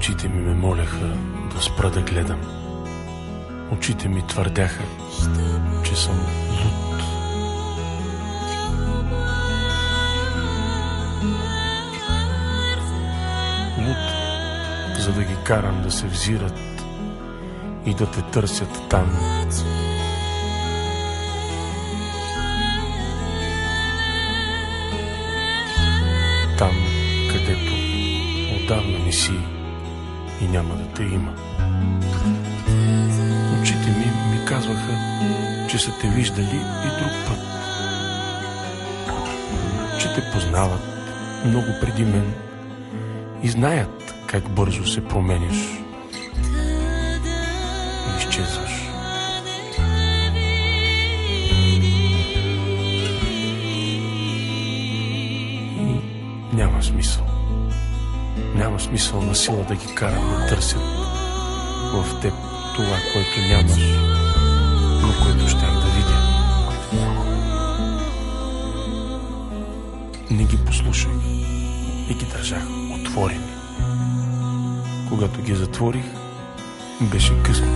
Очите ми ме молеха да спра да гледам. Очите ми твърдяха, че съм луд. Луд, за да ги карам да се взират и да те търсят там. Там, където отдавна не си и няма да те има. Очите ми казваха, че са те виждали и друг път, че те познават много преди мен и знаят как бързо се променяш и изчезваш. И няма смисъл. Няма смисъл на сила да ги карам да търсят в теб това, което нямаш, но което щях да видя. Не ги послушах и ги държах отворени. Когато ги затворих, беше късно.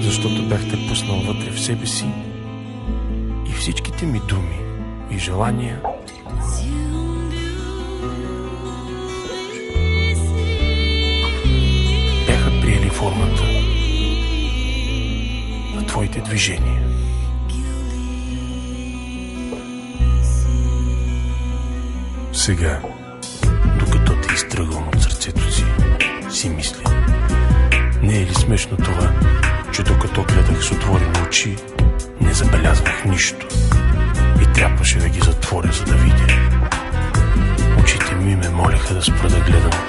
Защото бях те пуснал вътре в себе си и всичките ми думи и желания бяха приели формата на твоите движения. Сега, докато те изтръгвам от сърцето си мисля, не е ли смешно това, че докато гледах с отворени очи, не забелязвах нищо и трябваше да ги затворя, за да видя. Очите ми ме молеха да спра да гледам.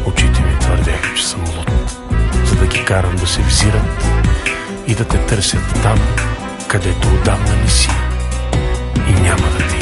Очите ми твърдяха, че съм луд, за да ги карам да се взират и да те търсят там, където отдавна не си и няма да те